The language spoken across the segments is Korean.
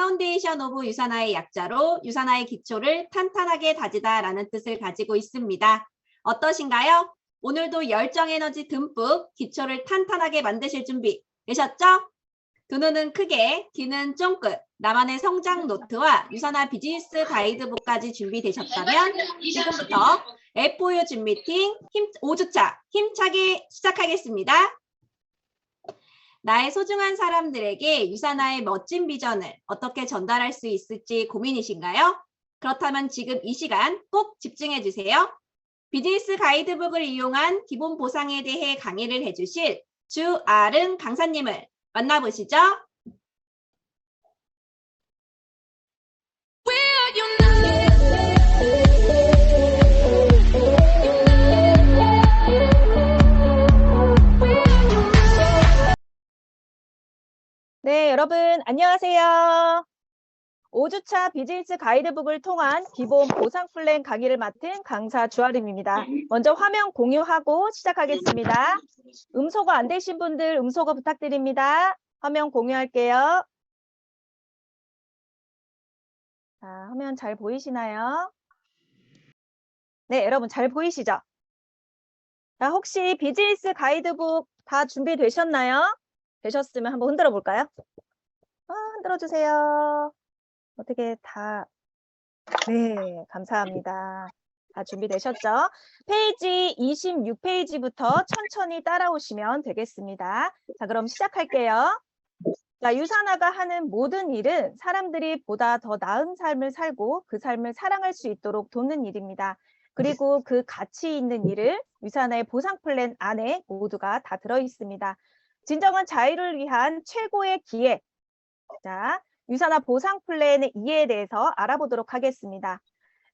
파운데이션 오브 유산화의 약자로 유산화의 기초를 탄탄하게 다지다라는 뜻을 가지고 있습니다. 어떠신가요? 오늘도 열정 에너지 듬뿍 기초를 탄탄하게 만드실 준비 되셨죠? 두 눈은 크게, 귀는 쫑긋, 나만의 성장 노트와 유산화 비즈니스 가이드북까지 준비되셨다면 지금부터 F4U 줌 미팅 5주차 힘차게 시작하겠습니다. 나의 소중한 사람들에게 유산화의 멋진 비전을 어떻게 전달할 수 있을지 고민이신가요? 그렇다면 지금 이 시간 꼭 집중해 주세요. 비즈니스 가이드북을 이용한 기본 보상에 대해 강의를 해주실 주아릉 강사님을 만나보시죠. 네, 여러분 안녕하세요. 5주차 비즈니스 가이드북을 통한 기본 보상 플랜 강의를 맡은 강사 주아름입니다. 먼저 화면 공유하고 시작하겠습니다. 음소거 안 되신 분들 음소거 부탁드립니다. 화면 공유할게요. 자, 화면 잘 보이시나요? 네, 여러분 잘 보이시죠? 자, 혹시 비즈니스 가이드북 다 준비되셨나요? 되셨으면 한번 흔들어 볼까요? 흔들어 주세요. 어떻게 다, 네, 감사합니다. 다 준비되셨죠? 페이지 26페이지부터 천천히 따라오시면 되겠습니다. 자, 그럼 시작할게요. 자, 유산화가 하는 모든 일은 사람들이 보다 더 나은 삶을 살고 그 삶을 사랑할 수 있도록 돕는 일입니다. 그리고 그 가치 있는 일을 유산화의 보상 플랜 안에 모두가 다 들어있습니다. 진정한 자유를 위한 최고의 기회. 자, 유산화 보상 플랜의 이해에 대해서 알아보도록 하겠습니다.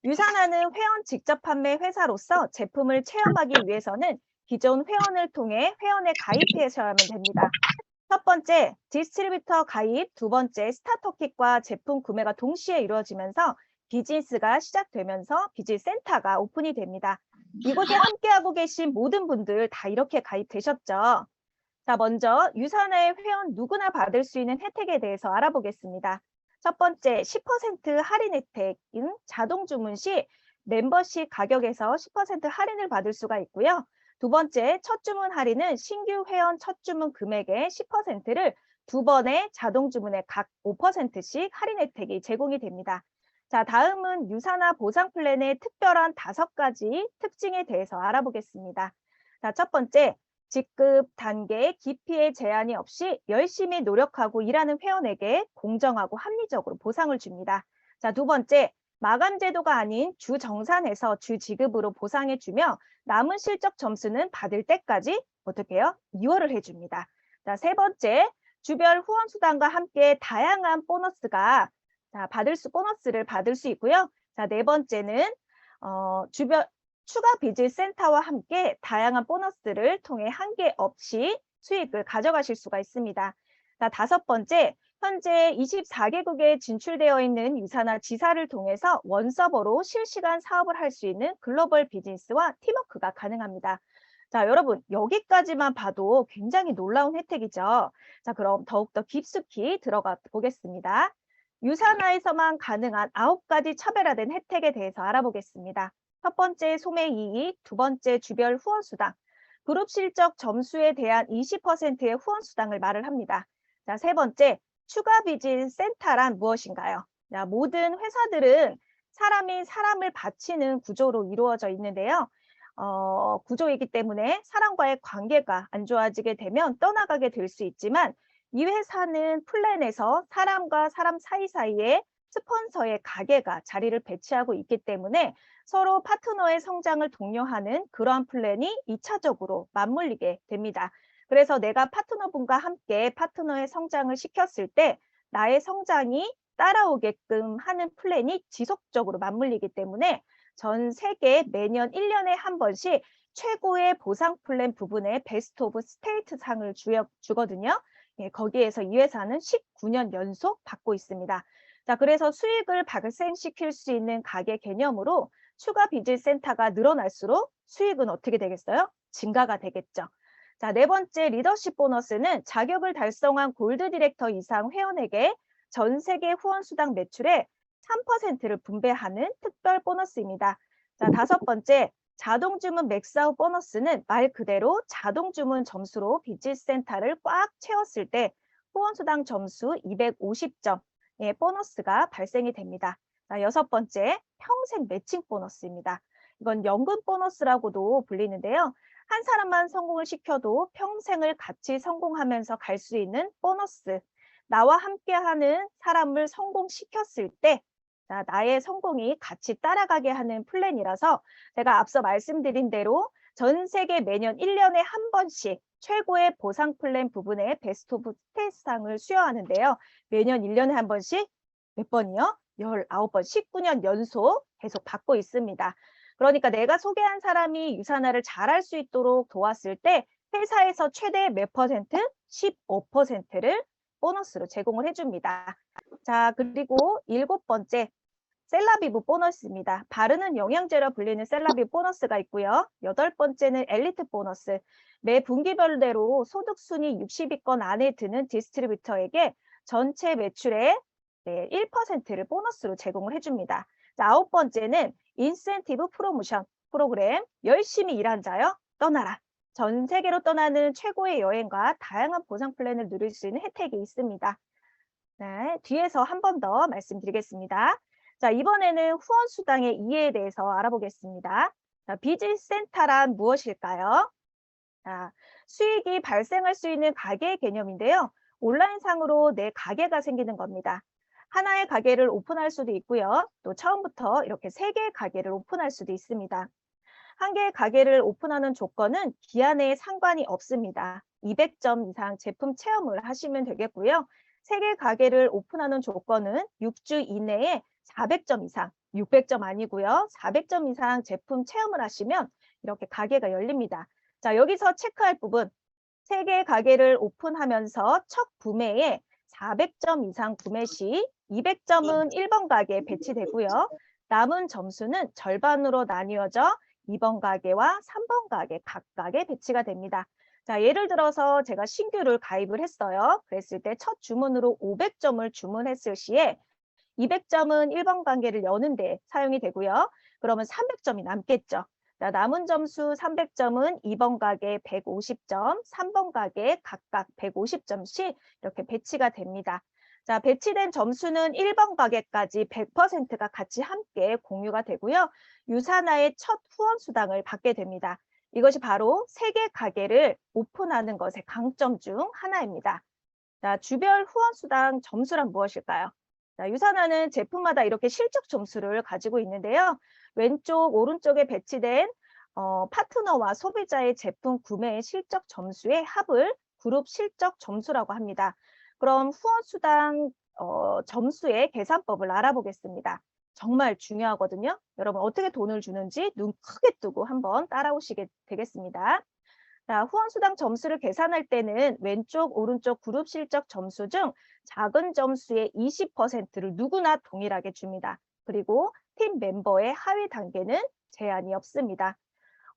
유산화는 회원 직접 판매 회사로서 제품을 체험하기 위해서는 기존 회원을 통해 회원에 가입하셔야만 됩니다. 첫 번째, 디스트리뷰터 가입, 두 번째, 스타터킷과 제품 구매가 동시에 이루어지면서 비즈니스가 시작되면서 비즈니스 센터가 오픈이 됩니다. 이곳에 함께하고 계신 모든 분들 다 이렇게 가입되셨죠? 자, 먼저 유산화의 회원 누구나 받을 수 있는 혜택에 대해서 알아보겠습니다. 첫 번째, 10% 할인 혜택인 자동 주문 시 멤버십 가격에서 10% 할인을 받을 수가 있고요. 두 번째, 첫 주문 할인은 신규 회원 첫 주문 금액의 10%를 두 번의 자동 주문에 각 5%씩 할인 혜택이 제공이 됩니다. 자, 다음은 유산화 보상 플랜의 특별한 5가지 특징에 대해서 알아보겠습니다. 자, 첫 번째, 직급, 단계, 깊이의 제한이 없이 열심히 노력하고 일하는 회원에게 공정하고 합리적으로 보상을 줍니다. 자, 두 번째, 마감 제도가 아닌 주 정산해서 주 지급으로 보상해주며 남은 실적 점수는 받을 때까지 어떻게 해요? 이월을 해줍니다. 자, 세 번째, 주별 후원 수당과 함께 다양한 보너스가 보너스를 받을 수 있고요. 자, 네 번째는 주별 추가 비즈니스 센터와 함께 다양한 보너스를 통해 한계 없이 수익을 가져가실 수가 있습니다. 자, 다섯 번째, 현재 24개국에 진출되어 있는 유산화 지사를 통해서 원서버로 실시간 사업을 할 수 있는 글로벌 비즈니스와 팀워크가 가능합니다. 자, 여러분 여기까지만 봐도 굉장히 놀라운 혜택이죠. 자, 그럼 더욱더 깊숙이 들어가 보겠습니다. 유산화에서만 가능한 9가지 차별화된 혜택에 대해서 알아보겠습니다. 첫 번째, 소매 이익, 두 번째, 주별 후원 수당, 그룹 실적 점수에 대한 20%의 후원 수당을 말을 합니다. 자, 세 번째, 추가 비즈니스 센터란 무엇인가요? 자, 모든 회사들은 사람이 사람을 바치는 구조로 이루어져 있는데요. 구조이기 때문에 사람과의 관계가 안 좋아지게 되면 떠나가게 될 수 있지만 이 회사는 플랜에서 사람과 사람 사이사이에 스폰서의 가게가 자리를 배치하고 있기 때문에 서로 파트너의 성장을 독려하는 그러한 플랜이 2차적으로 맞물리게 됩니다. 그래서 내가 파트너분과 함께 파트너의 성장을 시켰을 때 나의 성장이 따라오게끔 하는 플랜이 지속적으로 맞물리기 때문에 전 세계 매년 1년에 한 번씩 최고의 보상 플랜 부분에 베스트 오브 스테이트 상을 주거든요. 예, 거기에서 이 회사는 19년 연속 받고 있습니다. 자, 그래서 수익을 발생시킬 수 있는 가게 개념으로 추가 비즈니스 센터가 늘어날수록 수익은 어떻게 되겠어요? 증가가 되겠죠. 자, 네 번째 리더십 보너스는 자격을 달성한 골드 디렉터 이상 회원에게 전 세계 후원수당 매출의 3%를 분배하는 특별 보너스입니다. 자, 5번째, 자동주문 맥스아웃 보너스는 말 그대로 자동주문 점수로 비즈센터를 꽉 채웠을 때 후원수당 점수 250점의 보너스가 발생이 됩니다. 자, 6번째, 평생 매칭 보너스입니다. 이건 연금 보너스라고도 불리는데요. 한 사람만 성공을 시켜도 평생을 같이 성공하면서 갈 수 있는 보너스. 나와 함께하는 사람을 성공시켰을 때 자, 나의 성공이 같이 따라가게 하는 플랜이라서 제가 앞서 말씀드린 대로 전 세계 매년 1년에 한 번씩 최고의 보상 플랜 부분에 베스트 오브 스테이트상을 수여하는데요. 매년 1년에 한 번씩 몇 번이요? 19번, 19년 연속 계속 받고 있습니다. 그러니까 내가 소개한 사람이 유산화를 잘할 수 있도록 도왔을 때 회사에서 최대 몇 퍼센트? 15%를 보너스로 제공을 해줍니다. 자, 그리고 7번째, 셀라비브 보너스입니다. 바르는 영양제로 불리는 셀라비브 보너스가 있고요. 8번째는 엘리트 보너스. 매 분기별대로 소득 순위 60위권 안에 드는 디스트리뷰터에게 전체 매출의 1%를 보너스로 제공을 해줍니다. 자, 9번째는 인센티브 프로모션 프로그램. 열심히 일한 자여 떠나라. 전 세계로 떠나는 최고의 여행과 다양한 보상 플랜을 누릴 수 있는 혜택이 있습니다. 네, 뒤에서 한 번 더 말씀드리겠습니다. 자, 이번에는 후원수당의 이해에 대해서 알아보겠습니다. 자, 비즈센터란 무엇일까요? 자, 수익이 발생할 수 있는 가게 개념인데요. 온라인상으로 내 가게가 생기는 겁니다. 하나의 가게를 오픈할 수도 있고요. 또 처음부터 이렇게 3개의 가게를 오픈할 수도 있습니다. 한 개의 가게를 오픈하는 조건은 기한에 상관이 없습니다. 200점 이상 제품 체험을 하시면 되겠고요. 3개 가게를 오픈하는 조건은 6주 이내에 400점 이상, 600점 아니고요. 400점 이상 제품 체험을 하시면 이렇게 가게가 열립니다. 자, 여기서 체크할 부분, 3개의 가게를 오픈하면서 첫 구매에 400점 이상 구매 시 200점은 1번 가게에 배치되고요. 남은 점수는 절반으로 나뉘어져 2번 가게와 3번 가게 각각에 배치가 됩니다. 자, 예를 들어서 제가 신규를 가입을 했어요. 그랬을 때 첫 주문으로 500점을 주문했을 시에 200점은 1번 가게를 여는 데 사용이 되고요. 그러면 300점이 남겠죠. 자, 남은 점수 300점은 2번 가게 150점, 3번 가게 각각 150점씩 이렇게 배치가 됩니다. 자, 배치된 점수는 1번 가게까지 100%가 같이 함께 공유가 되고요. 유산화의 첫 후원 수당을 받게 됩니다. 이것이 바로 3개 가게를 오픈하는 것의 강점 중 하나입니다. 자, 주별 후원 수당 점수란 무엇일까요? 자, 유산화는 제품마다 이렇게 실적 점수를 가지고 있는데요. 왼쪽, 오른쪽에 배치된 파트너와 소비자의 제품 구매의 실적 점수의 합을 그룹 실적 점수라고 합니다. 그럼 후원수당 점수의 계산법을 알아보겠습니다. 정말 중요하거든요. 여러분 어떻게 돈을 주는지 눈 크게 뜨고 한번 따라오시게 되겠습니다. 자, 후원수당 점수를 계산할 때는 왼쪽, 오른쪽 그룹 실적 점수 중 작은 점수의 20%를 누구나 동일하게 줍니다. 그리고 팀 멤버의 하위 단계는 제한이 없습니다.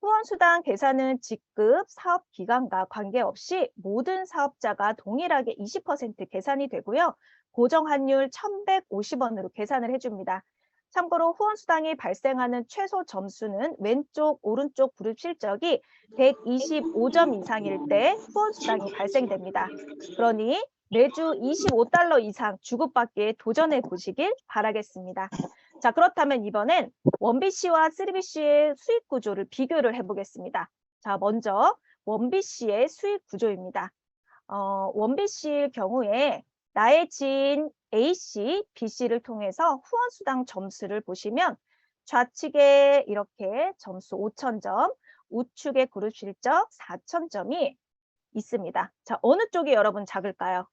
후원수당 계산은 직급, 사업 기간과 관계없이 모든 사업자가 동일하게 20% 계산이 되고요. 고정환율 1,150원으로 계산을 해줍니다. 참고로 후원수당이 발생하는 최소 점수는 왼쪽, 오른쪽 그룹 실적이 125점 이상일 때 후원수당이 발생됩니다. 그러니 매주 25달러 이상 주고받기에 도전해 보시길 바라겠습니다. 자, 그렇다면 이번엔 1BC와 3BC의 수익 구조를 비교를 해보겠습니다. 자, 먼저 1BC의 수익 구조입니다. 1BC의 경우에 나의 지인 A씨, B씨를 통해서 후원수당 점수를 보시면 좌측에 이렇게 점수 5,000점, 우측에 그룹 실적 4,000점이 있습니다. 자, 어느 쪽이 여러분 작을까요?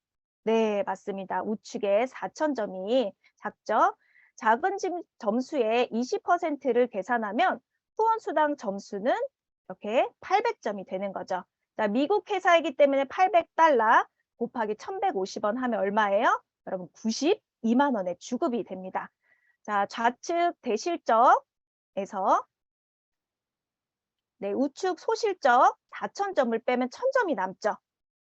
네, 맞습니다. 우측에 4,000점이 작죠? 작은 점수의 20%를 계산하면 후원수당 점수는 이렇게 800점이 되는 거죠. 자, 미국 회사이기 때문에 800달러 곱하기 1,150원 하면 얼마예요? 여러분 92만 원의 주급이 됩니다. 자, 좌측 대실적에서 네, 우측 소실적 4,000점을 빼면 1,000점이 남죠.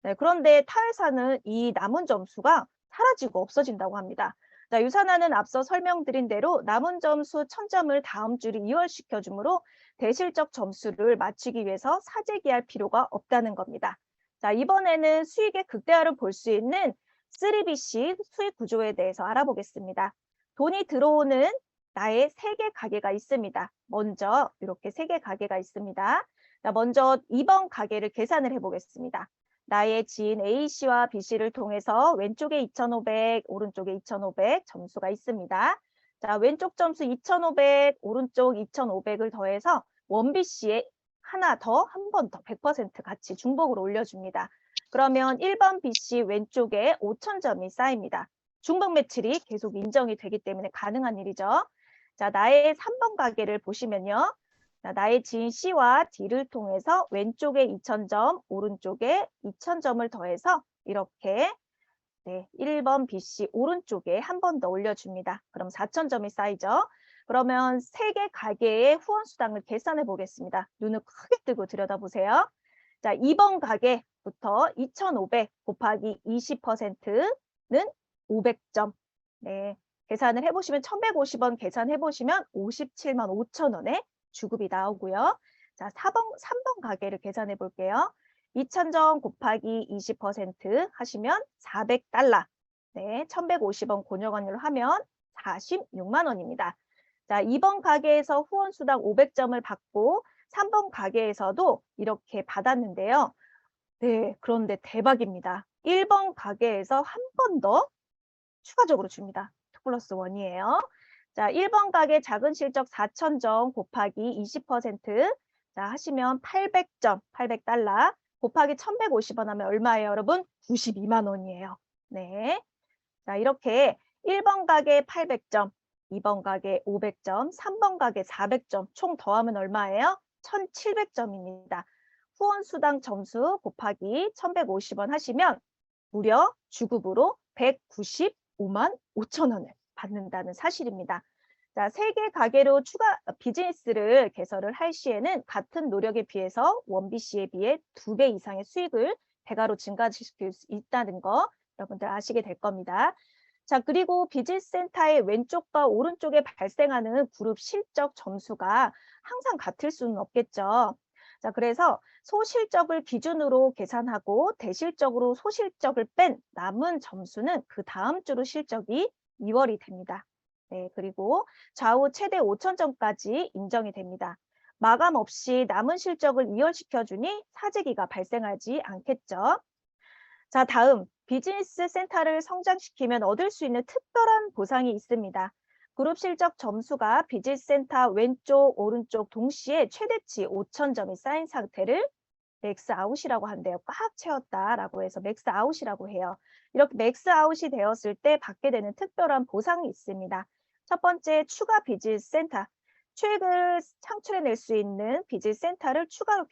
네, 그런데 타회사는 이 남은 점수가 사라지고 없어진다고 합니다. 자, 유산화는 앞서 설명드린 대로 남은 점수 1000점을 다음 주로 이월시켜 주므로 대실적 점수를 맞추기 위해서 사재기할 필요가 없다는 겁니다. 자, 이번에는 수익의 극대화를 볼 수 있는 3BC 수익 구조에 대해서 알아보겠습니다. 돈이 들어오는 나의 3개 가게가 있습니다. 먼저 이렇게 3개 가게가 있습니다. 자, 먼저 2번 가게를 계산을 해보겠습니다. 나의 지인 A씨와 B씨를 통해서 왼쪽에 2,500, 오른쪽에 2,500 점수가 있습니다. 자, 왼쪽 점수 2,500, 오른쪽 2,500을 더해서 원B씨에 하나 더, 한 번 더 100% 같이 중복으로 올려줍니다. 그러면 1번 B씨 왼쪽에 5,000점이 쌓입니다. 중복 매출이 계속 인정이 되기 때문에 가능한 일이죠. 자, 나의 3번 가게를 보시면요. 자, 나의 지인 C와 D를 통해서 왼쪽에 2,000점, 오른쪽에 2,000점을 더해서 이렇게 1번 BC 오른쪽에 한 번 더 올려줍니다. 그럼 4,000점이 쌓이죠. 그러면 3개 가게의 후원 수당을 계산해 보겠습니다. 눈을 크게 뜨고 들여다보세요. 자, 2번 가게부터 2,500 곱하기 20%는 500점. 네, 계산을 해보시면 1,150원 계산해보시면 57만 5천 원에 주급이 나오고요. 자, 3번 가게를 계산해 볼게요. 2,000점 곱하기 20% 하시면 400달러. 네, 1,150원 권역원으로 하면 46만 원입니다. 자, 2번 가게에서 후원수당 500점을 받고 3번 가게에서도 이렇게 받았는데요. 네, 그런데 대박입니다. 1번 가게에서 한 번 더 추가적으로 줍니다. 2 플러스 1이에요. 자, 1번 가게 작은 실적 4,000점 곱하기 20% 자, 하시면 800점, 800달러 곱하기 1,150원 하면 얼마예요, 여러분? 92만 원이에요. 네. 자, 이렇게 1번 가게 800점, 2번 가게 500점, 3번 가게 400점 총 더하면 얼마예요? 1,700점입니다. 후원 수당 점수 곱하기 1,150원 하시면 무려 주급으로 195만 5천 원을 받는다는 사실입니다. 자, 3개 가게로 추가 비즈니스를 개설을 할 시에는 같은 노력에 비해서 원BC에 비해 2배 이상의 수익을 배가로 증가시킬 수 있다는 거 여러분들 아시게 될 겁니다. 자, 그리고 비즈니스 센터의 왼쪽과 오른쪽에 발생하는 그룹 실적 점수가 항상 같을 수는 없겠죠. 자, 그래서 소실적을 기준으로 계산하고 대실적으로 소실적을 뺀 남은 점수는 그 다음 주로 실적이 2월이 됩니다. 네, 그리고 좌우 최대 5,000점까지 인정이 됩니다. 마감 없이 남은 실적을 2월시켜주니 사재기가 발생하지 않겠죠. 자, 다음 비즈니스 센터를 성장시키면 얻을 수 있는 특별한 보상이 있습니다. 그룹 실적 점수가 비즈니스 센터 왼쪽, 오른쪽 동시에 최대치 5,000점이 쌓인 상태를 맥스 아웃이라고 한대요. 꽉 채웠다라고 해서 맥스 아웃이라고 해요. 이렇게 맥스 아웃이 되었을 때 받게 되는 특별한 보상이 있습니다. 첫 번째, 추가 비즈니스 센터. 수익을 창출해낼 수 있는 비즈니스 센터를 추가로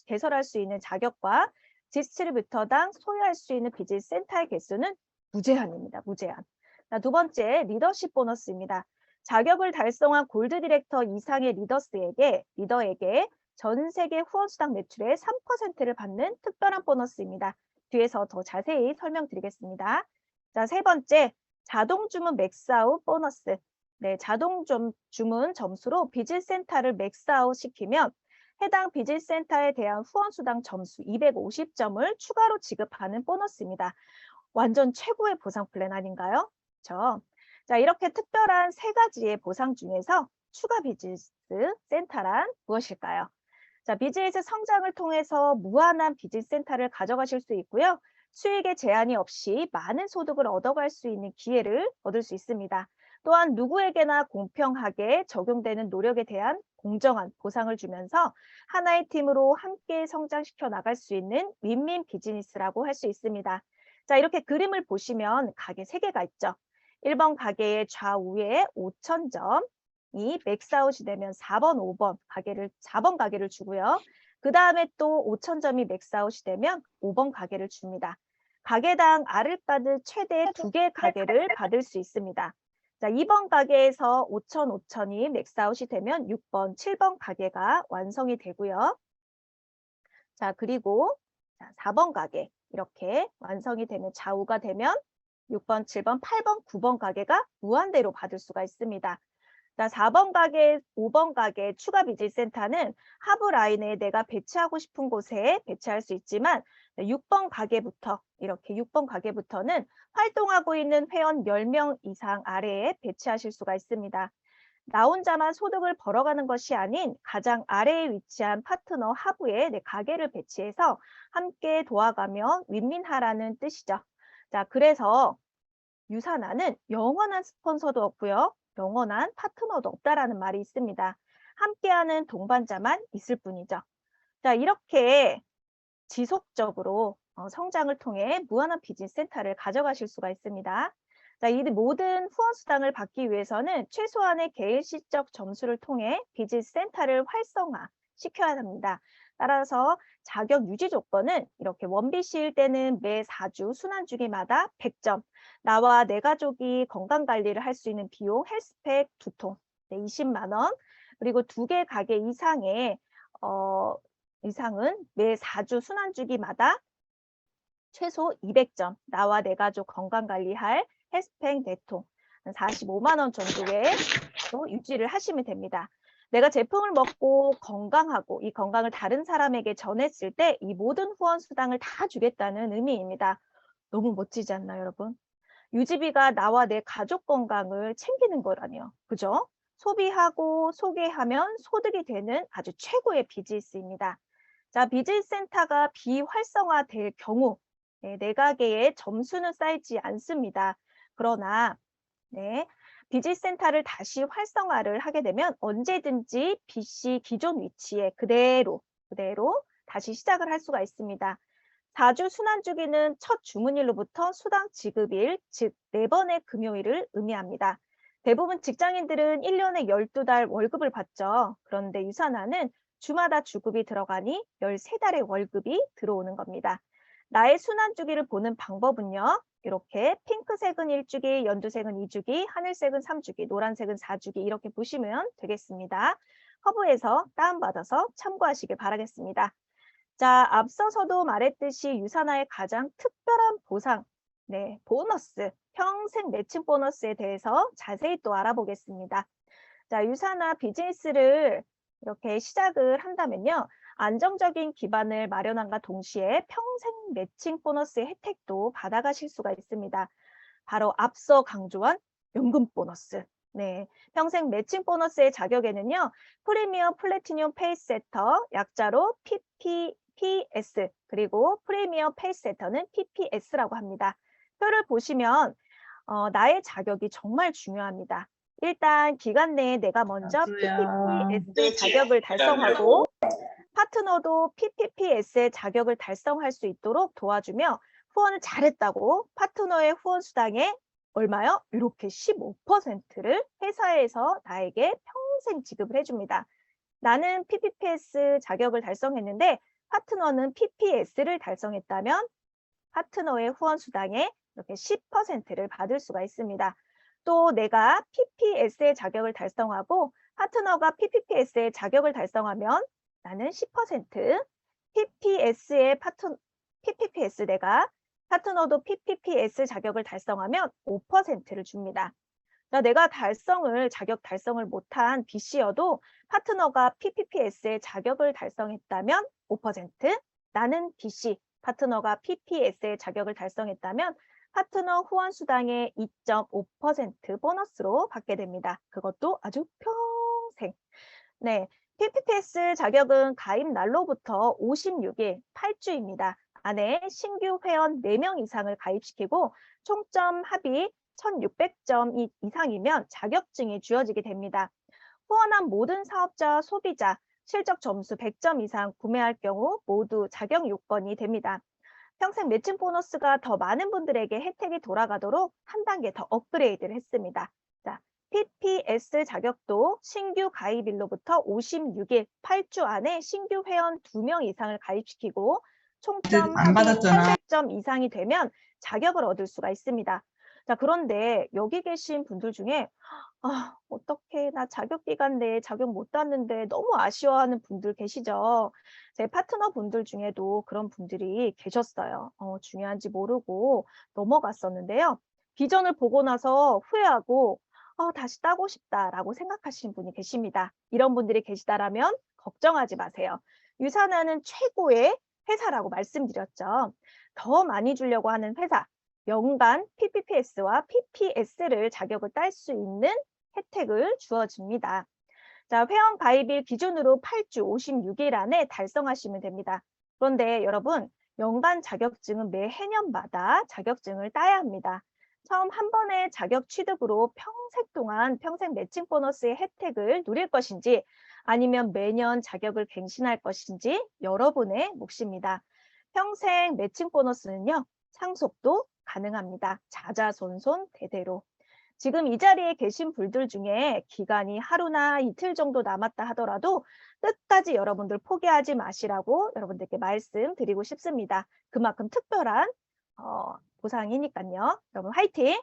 개설할 수 있는 자격과 디스트리뷰터당 소유할 수 있는 비즈니스 센터의 개수는 무제한입니다. 무제한. 자, 두 번째, 리더십 보너스입니다. 자격을 달성한 골드 디렉터 이상의 리더에게 전 세계 후원수당 매출의 3%를 받는 특별한 보너스입니다. 뒤에서 더 자세히 설명드리겠습니다. 자, 세 번째, 자동 주문 맥스아웃 보너스. 네, 자동 주문 점수로 비즈니스 센터를 맥스아웃 시키면 해당 비즈니스 센터에 대한 후원수당 점수 250점을 추가로 지급하는 보너스입니다. 완전 최고의 보상 플랜 아닌가요? 그렇죠? 자, 이렇게 특별한 3가지의 보상 중에서 추가 비즈니스 센터란 무엇일까요? 자, 비즈니스 성장을 통해서 무한한 비즈니스 센터를 가져가실 수 있고요. 수익에 제한이 없이 많은 소득을 얻어갈 수 있는 기회를 얻을 수 있습니다. 또한 누구에게나 공평하게 적용되는 노력에 대한 공정한 보상을 주면서 하나의 팀으로 함께 성장시켜 나갈 수 있는 윈윈 비즈니스라고 할 수 있습니다. 자, 이렇게 그림을 보시면 가게 3개가 있죠. 1번 가게의 좌우에 5,000점이 맥스아웃이 되면 4번 가게를 주고요. 그 다음에 또 5,000점이 맥스아웃이 되면 5번 가게를 줍니다. 가게당 아르바드 최대 2개 가게를 받을 수 있습니다. 자, 2번 가게에서 5,000이 맥스아웃이 되면 6번, 7번 가게가 완성이 되고요. 자, 그리고 4번 가게 이렇게 완성이 되면 좌우가 되면 6번, 7번, 8번, 9번 가게가 무한대로 받을 수가 있습니다. 자, 4번 가게, 5번 가게 추가 비즈센터는 하부 라인에 내가 배치하고 싶은 곳에 배치할 수 있지만 6번 가게부터 이렇게 6번 가게부터는 활동하고 있는 회원 10명 이상 아래에 배치하실 수가 있습니다. 나 혼자만 소득을 벌어가는 것이 아닌 가장 아래에 위치한 파트너 하부에 내 가게를 배치해서 함께 도와가며 윈윈하라는 뜻이죠. 자, 그래서 유산화는 영원한 스폰서도 없고요. 영원한 파트너도 없다라는 말이 있습니다. 함께하는 동반자만 있을 뿐이죠. 자, 이렇게 지속적으로 성장을 통해 무한한 비즈니스 센터를 가져가실 수가 있습니다. 자, 이 모든 후원 수당을 받기 위해서는 최소한의 개인 실적 점수를 통해 비즈니스 센터를 활성화 시켜야 합니다. 따라서 자격 유지 조건은 이렇게 원비시일 때는 매 4주 순환주기마다 100점, 나와 내 가족이 건강관리를 할 수 있는 비용 헬스팩 2통, 20만 원, 그리고 2개 가게 이상의 이상은 매 4주 순환주기마다 최소 200점, 나와 내 가족 건강관리할 헬스팩 4통, 45만 원 정도의 유지를 하시면 됩니다. 내가 제품을 먹고 건강하고 이 건강을 다른 사람에게 전했을 때 이 모든 후원 수당을 다 주겠다는 의미입니다. 너무 멋지지 않나요, 여러분? 유지비가 나와 내 가족 건강을 챙기는 거라니요. 그죠? 소비하고 소개하면 소득이 되는 아주 최고의 비즈니스입니다. 자, 비즈니스 센터가 비활성화될 경우 내 가게에 점수는 쌓이지 않습니다. 그러나 비즈니스 센터를 다시 활성화를 하게 되면 언제든지 BC 기존 위치에 그대로 다시 시작을 할 수가 있습니다. 4주 순환주기는 첫 주문일로부터 수당 지급일, 즉 4번의 금요일을 의미합니다. 대부분 직장인들은 1년에 12달 월급을 받죠. 그런데 유산화는 주마다 주급이 들어가니 13달의 월급이 들어오는 겁니다. 나의 순환주기를 보는 방법은요. 이렇게 핑크색은 1주기, 연두색은 2주기, 하늘색은 3주기, 노란색은 4주기 이렇게 보시면 되겠습니다. 허브에서 다운받아서 참고하시길 바라겠습니다. 자, 앞서서도 말했듯이 유산화의 가장 특별한 보상, 보너스, 평생 매칭 보너스에 대해서 자세히 또 알아보겠습니다. 자, 유산화 비즈니스를 이렇게 시작을 한다면요. 안정적인 기반을 마련함과 동시에 평생 매칭 보너스의 혜택도 받아가실 수가 있습니다. 바로 앞서 강조한 연금 보너스. 평생 매칭 보너스의 자격에는요. 프리미엄 플래티늄 페이스세터, 약자로 PPPS, 그리고 프리미엄 페이스세터는 PPS라고 합니다. 표를 보시면 나의 자격이 정말 중요합니다. 일단 기간 내에 내가 먼저 PPPS 자격을 달성하고 파트너도 PPPS의 자격을 달성할 수 있도록 도와주며 후원을 잘했다고 파트너의 후원 수당에 얼마요? 이렇게 15%를 회사에서 나에게 평생 지급을 해줍니다. 나는 PPPS 자격을 달성했는데 파트너는 PPS를 달성했다면 파트너의 후원 수당에 이렇게 10%를 받을 수가 있습니다. 또 내가 PPS의 자격을 달성하고 파트너가 PPPS의 자격을 달성하면 나는 10%, PPPS 내가 파트너도 PPPS 자격을 달성하면 5%를 줍니다. 자, 내가 자격 달성을 못한 BC여도 파트너가 PPPS의 자격을 달성했다면 5%, 나는 BC, 파트너가 PPS의 자격을 달성했다면 파트너 후원 수당의 2.5% 보너스로 받게 됩니다. 그것도 아주 평생. PPPS 자격은 가입 날로부터 56일, 8주입니다. 안에 신규 회원 4명 이상을 가입시키고 총점 합이 1600점 이상이면 자격증이 주어지게 됩니다. 후원한 모든 사업자, 소비자, 실적 점수 100점 이상 구매할 경우 모두 자격 요건이 됩니다. 평생 매칭 보너스가 더 많은 분들에게 혜택이 돌아가도록 한 단계 더 업그레이드를 했습니다. 자, PPS 자격도 신규 가입일로부터 56일, 8주 안에 신규 회원 2명 이상을 가입시키고 총점 합이 800점 이상이 되면 자격을 얻을 수가 있습니다. 자, 그런데 여기 계신 분들 중에 어떻게 나 자격 기간 내에 자격 못 땄는데 너무 아쉬워하는 분들 계시죠? 제 파트너 분들 중에도 그런 분들이 계셨어요. 중요한지 모르고 넘어갔었는데요. 비전을 보고 나서 후회하고 다시 따고 싶다라고 생각하시는 분이 계십니다. 이런 분들이 계시다라면 걱정하지 마세요. 유산하는 최고의 회사라고 말씀드렸죠. 더 많이 주려고 하는 회사, 연간 PPPS와 PPS를 자격을 딸 수 있는 혜택을 주어집니다. 자, 회원 가입일 기준으로 8주 56일 안에 달성하시면 됩니다. 그런데 여러분, 연간 자격증은 매 해년마다 자격증을 따야 합니다. 처음 한 번의 자격 취득으로 평생 동안 평생 매칭 보너스의 혜택을 누릴 것인지 아니면 매년 자격을 갱신할 것인지 여러분의 몫입니다. 평생 매칭 보너스는요, 상속도 가능합니다. 자자손손 대대로. 지금 이 자리에 계신 분들 중에 기간이 하루나 이틀 정도 남았다 하더라도 끝까지 여러분들 포기하지 마시라고 여러분들께 말씀드리고 싶습니다. 그만큼 특별한 보상이니까요. 여러분 화이팅!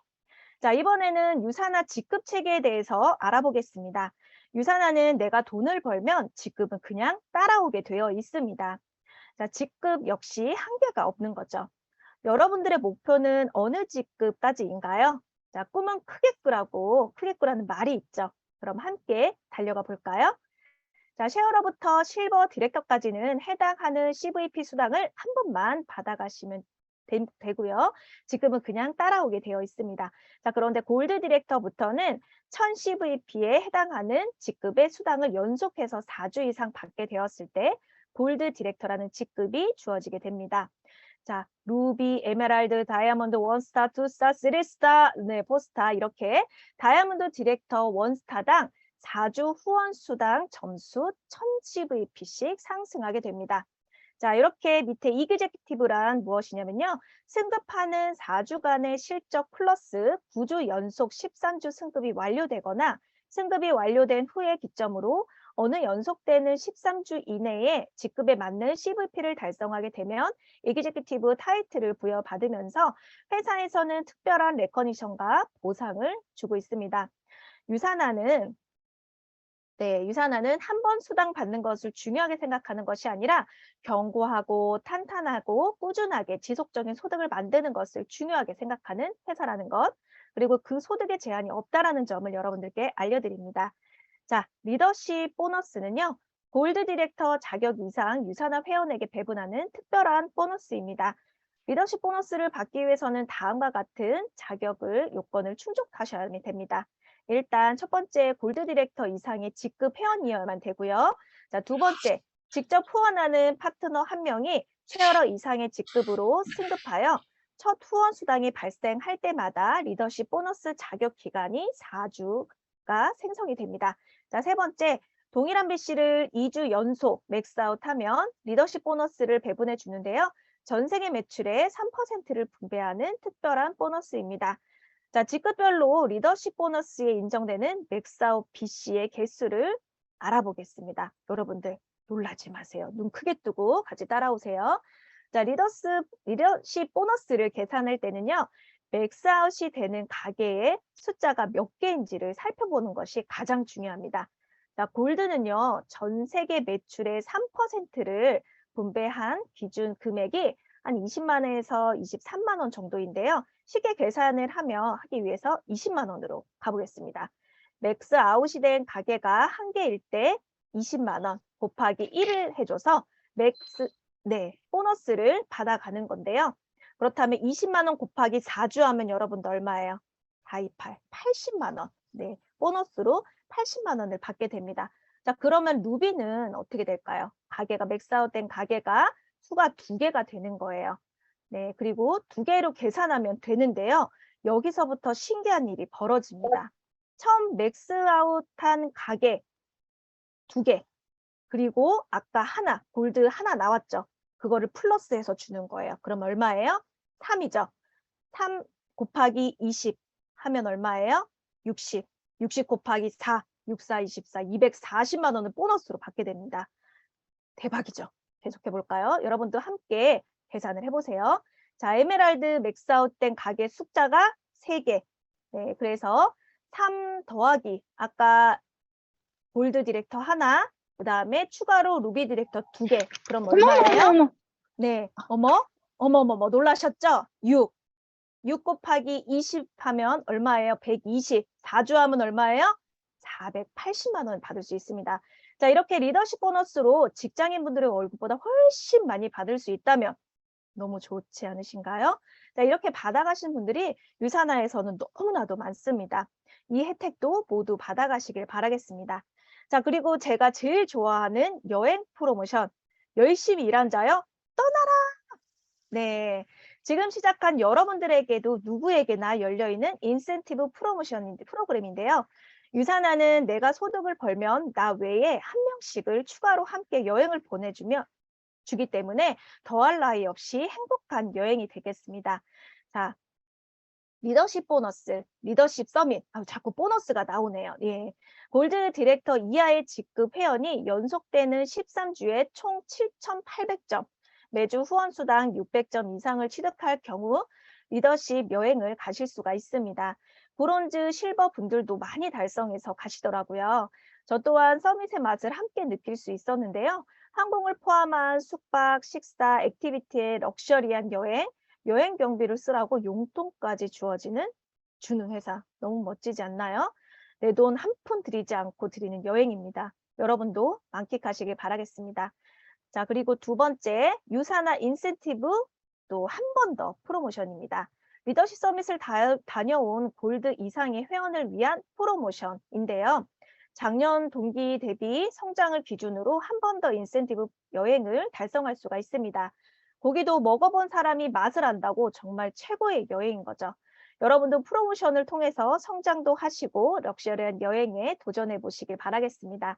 자, 이번에는 유산화 직급 체계에 대해서 알아보겠습니다. 유산화는 내가 돈을 벌면 직급은 그냥 따라오게 되어 있습니다. 자, 직급 역시 한계가 없는 거죠. 여러분들의 목표는 어느 직급까지인가요? 자, 꿈은 크게 꾸라고, 크게 꾸라는 말이 있죠. 그럼 함께 달려가 볼까요? 자, 쉐어러부터 실버 디렉터까지는 해당하는 CVP 수당을 한 번만 받아가시면 되고요. 지금은 그냥 따라오게 되어 있습니다. 자, 그런데 골드 디렉터부터는 1000 CVP에 해당하는 직급의 수당을 연속해서 4주 이상 받게 되었을 때 골드 디렉터라는 직급이 주어지게 됩니다. 자, 루비, 에메랄드, 다이아몬드, 원스타, 투스타, 쓰리스타, 네, 포스타 이렇게 다이아몬드 디렉터 원스타당 4주 후원 수당 점수 1000 CVP씩 상승하게 됩니다. 자, 이렇게 밑에 이그제큐티브란 무엇이냐면요. 승급하는 4주간의 실적 플러스 9주 연속 13주 승급이 완료되거나 승급이 완료된 후에 기점으로 어느 연속되는 13주 이내에 직급에 맞는 CVP를 달성하게 되면 에그제큐티브 타이틀을 부여받으면서 회사에서는 특별한 레커니션과 보상을 주고 있습니다. 유산화는 한 번 수당 받는 것을 중요하게 생각하는 것이 아니라 견고하고 탄탄하고 꾸준하게 지속적인 소득을 만드는 것을 중요하게 생각하는 회사라는 것, 그리고 그 소득에 제한이 없다라는 점을 여러분들께 알려드립니다. 자, 리더십 보너스는요. 골드 디렉터 자격 이상 유산화 회원에게 배분하는 특별한 보너스입니다. 리더십 보너스를 받기 위해서는 다음과 같은 요건을 충족하셔야 됩니다. 일단 첫 번째 골드 디렉터 이상의 직급 회원이어야만 되고요. 자, 두 번째 직접 후원하는 파트너 한 명이 쉐어러 이상의 직급으로 승급하여 첫 후원 수당이 발생할 때마다 리더십 보너스 자격 기간이 4주가 생성이 됩니다. 자, 세 번째 동일한 BC를 2주 연속 맥스아웃하면 리더십 보너스를 배분해 주는데요. 전세계 매출의 3%를 분배하는 특별한 보너스입니다. 자, 직급별로 리더십 보너스에 인정되는 맥스아웃 BC의 개수를 알아보겠습니다. 여러분들 놀라지 마세요. 눈 크게 뜨고 같이 따라오세요. 자, 리더십 보너스를 계산할 때는요. 맥스아웃이 되는 가게의 숫자가 몇 개인지를 살펴보는 것이 가장 중요합니다. 자, 골드는요. 전 세계 매출의 3%를 분배한 기준 금액이 한 20만 원에서 23만 원 정도인데요. 쉽게 계산을 하기 위해서 20만 원으로 가보겠습니다. 맥스 아웃이 된 가게가 한 개일 때 20만 원 곱하기 1을 해줘서 보너스를 받아가는 건데요. 그렇다면 20만 원 곱하기 4주 하면 여러분들 얼마예요? 428, 80만 원. 네, 보너스로 80만 원을 받게 됩니다. 자, 그러면 루비는 어떻게 될까요? 가게가 맥스아웃된 가게가 수가 2개가 되는 거예요. 네, 그리고 2개로 계산하면 되는데요. 여기서부터 신기한 일이 벌어집니다. 처음 맥스아웃한 가게 2개, 그리고 아까 골드 하나 나왔죠. 그거를 플러스해서 주는 거예요. 그럼 얼마예요? 3이죠. 3 곱하기 20 하면 얼마예요? 60. 60 곱하기 4, 64, 24, 240만 원을 보너스로 받게 됩니다. 대박이죠. 계속해 볼까요? 여러분도 함께 계산을 해보세요. 자, 에메랄드 맥스아웃된 가게 숫자가 3개. 네, 그래서 3 더하기 아까 골드 디렉터 하나, 그 다음에 추가로 루비 디렉터 2개. 그럼 얼마예요? 네, 어머, 놀라셨죠? 6. 6 곱하기 20 하면 얼마예요? 120. 4주 하면 얼마예요? 480만 원 받을 수 있습니다. 자, 이렇게 리더십 보너스로 직장인분들의 월급보다 훨씬 많이 받을 수 있다면 너무 좋지 않으신가요? 자, 이렇게 받아가신 분들이 유산화에서는 너무나도 많습니다. 이 혜택도 모두 받아가시길 바라겠습니다. 자, 그리고 제가 제일 좋아하는 여행 프로모션. 열심히 일한 자요, 떠나라! 네. 지금 시작한 여러분들에게도 누구에게나 열려있는 인센티브 프로그램인데요. 유산화는 내가 소득을 벌면 나 외에 한 명씩을 추가로 함께 여행을 주기 때문에 더할 나위 없이 행복한 여행이 되겠습니다. 자, 리더십 보너스, 리더십 서밋. 자꾸 보너스가 나오네요. 예. 골드 디렉터 이하의 직급 회원이 연속되는 13주에 총 7,800점, 매주 후원수당 600점 이상을 취득할 경우 리더십 여행을 가실 수가 있습니다. 브론즈, 실버 분들도 많이 달성해서 가시더라고요. 저 또한 서밋의 맛을 함께 느낄 수 있었는데요. 항공을 포함한 숙박, 식사, 액티비티의 럭셔리한 여행 경비를 쓰라고 용돈까지 주는 회사. 너무 멋지지 않나요? 내 돈 한 푼 들이지 않고 드리는 여행입니다. 여러분도 만끽하시길 바라겠습니다. 자, 그리고 두 번째, 유산화 인센티브 또 한 번 더 프로모션입니다. 리더십 서밋을 다녀온 골드 이상의 회원을 위한 프로모션인데요. 작년 동기 대비 성장을 기준으로 한 번 더 인센티브 여행을 달성할 수가 있습니다. 고기도 먹어본 사람이 맛을 안다고 정말 최고의 여행인 거죠. 여러분도 프로모션을 통해서 성장도 하시고 럭셔리한 여행에 도전해 보시길 바라겠습니다.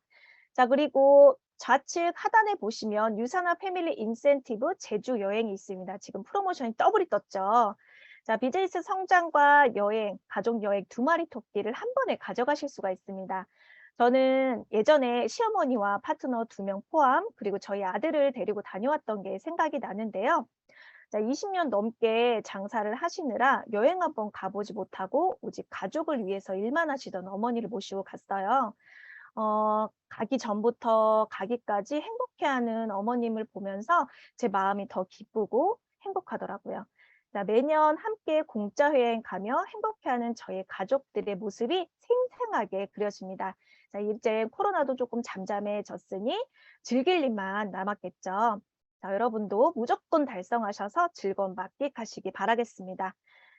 자, 그리고 좌측 하단에 보시면 유산화 패밀리 인센티브 제주 여행이 있습니다. 지금 프로모션이 더블이 떴죠. 자, 비즈니스 성장과 여행, 가족 여행 두 마리 토끼를 한 번에 가져가실 수가 있습니다. 저는 예전에 시어머니와 파트너 2명 포함, 그리고 저희 아들을 데리고 다녀왔던 게 생각이 나는데요. 자, 20년 넘게 장사를 하시느라 여행 한번 가보지 못하고 오직 가족을 위해서 일만 하시던 어머니를 모시고 갔어요. 가기 전부터 가기까지 행복해하는 어머님을 보면서 제 마음이 더 기쁘고 행복하더라고요. 자, 매년 함께 공짜 여행 가며 행복해하는 저희 가족들의 모습이 생생하게 그려집니다. 자, 이제 코로나도 조금 잠잠해졌으니 즐길 일만 남았겠죠. 자, 여러분도 무조건 달성하셔서 즐거운 만끽하시기 바라겠습니다.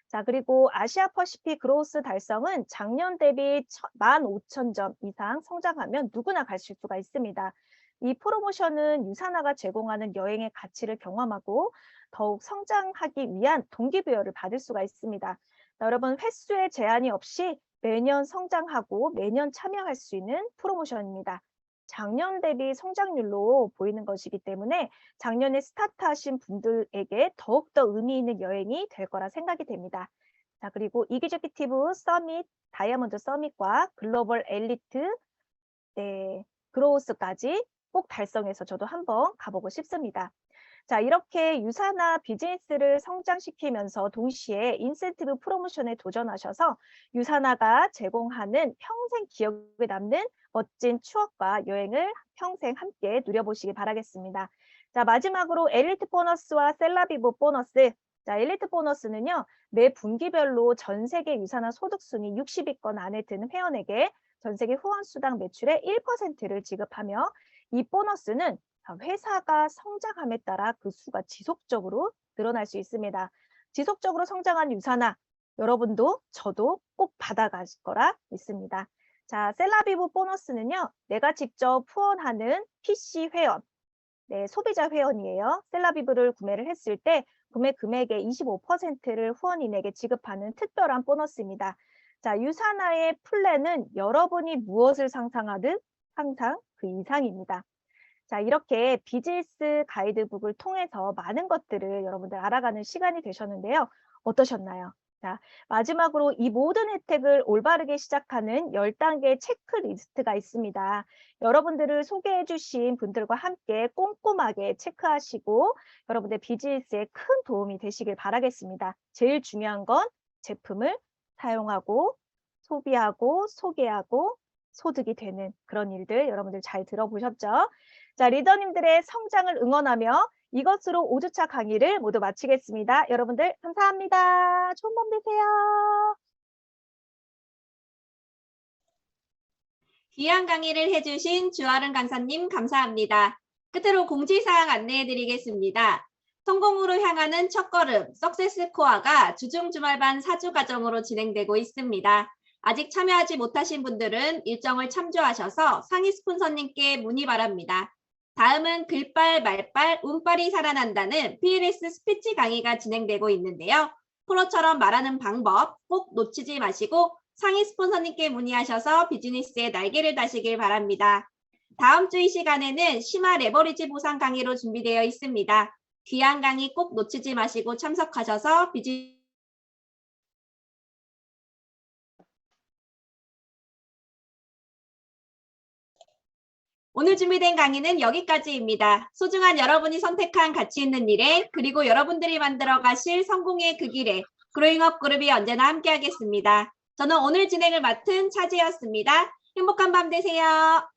자, 그리고 아시아 퍼시픽 그로스 달성은 작년 대비 15,000점 이상 성장하면 누구나 가실 수가 있습니다. 이 프로모션은 유산화가 제공하는 여행의 가치를 경험하고 더욱 성장하기 위한 동기부여를 받을 수가 있습니다. 자, 여러분, 횟수에 제한이 없이 매년 성장하고 매년 참여할 수 있는 프로모션입니다. 작년 대비 성장률로 보이는 것이기 때문에 작년에 스타트하신 분들에게 더욱더 의미 있는 여행이 될 거라 생각이 됩니다. 자, 그리고 이기저기티브 서밋, 다이아몬드 서밋과 글로벌 엘리트, 그로우스까지 꼭 달성해서 저도 한번 가보고 싶습니다. 자, 이렇게 유산화 비즈니스를 성장시키면서 동시에 인센티브 프로모션에 도전하셔서 유산화가 제공하는 평생 기억에 남는 멋진 추억과 여행을 평생 함께 누려보시기 바라겠습니다. 자, 마지막으로 엘리트 보너스와 셀라비브 보너스. 자, 엘리트 보너스는요, 매 분기별로 전 세계 유산화 소득 순위 60위권 안에 드는 회원에게 전 세계 후원 수당 매출의 1%를 지급하며 이 보너스는 회사가 성장함에 따라 그 수가 지속적으로 늘어날 수 있습니다. 지속적으로 성장한 유산화, 여러분도 저도 꼭 받아갈 거라 믿습니다. 자, 셀라비브 보너스는요, 내가 직접 후원하는 PC 회원, 소비자 회원이에요. 셀라비브를 구매를 했을 때 구매 금액의 25%를 후원인에게 지급하는 특별한 보너스입니다. 자, 유산화의 플랜은 여러분이 무엇을 상상하든 항상 그 이상입니다. 자, 이렇게 비즈니스 가이드북을 통해서 많은 것들을 여러분들 알아가는 시간이 되셨는데요. 어떠셨나요? 자, 마지막으로 이 모든 혜택을 올바르게 시작하는 10단계 체크리스트가 있습니다. 여러분들을 소개해 주신 분들과 함께 꼼꼼하게 체크하시고 여러분들 비즈니스에 큰 도움이 되시길 바라겠습니다. 제일 중요한 건 제품을 사용하고 소비하고 소개하고 소득이 되는 그런 일들 여러분들 잘 들어보셨죠? 자, 리더님들의 성장을 응원하며 이것으로 5주차 강의를 모두 마치겠습니다. 여러분들 감사합니다. 좋은 밤 되세요. 귀한 강의를 해주신 주아른 강사님 감사합니다. 끝으로 공지사항 안내해드리겠습니다. 성공으로 향하는 첫걸음 석세스 코어가 주중 주말반 4주 과정으로 진행되고 있습니다. 아직 참여하지 못하신 분들은 일정을 참조하셔서 상위 스폰서님께 문의 바랍니다. 다음은 글빨, 말빨, 운빨이 살아난다는 PLS 스피치 강의가 진행되고 있는데요. 프로처럼 말하는 방법 꼭 놓치지 마시고 상위 스폰서님께 문의하셔서 비즈니스의 날개를 다시길 바랍니다. 다음 주 이 시간에는 심화 레버리지 보상 강의로 준비되어 있습니다. 귀한 강의 꼭 놓치지 마시고 참석하셔서 오늘 준비된 강의는 여기까지입니다. 소중한 여러분이 선택한 가치 있는 일에 그리고 여러분들이 만들어 가실 성공의 그 길에 그로잉업 그룹이 언제나 함께하겠습니다. 저는 오늘 진행을 맡은 차지였습니다. 행복한 밤 되세요.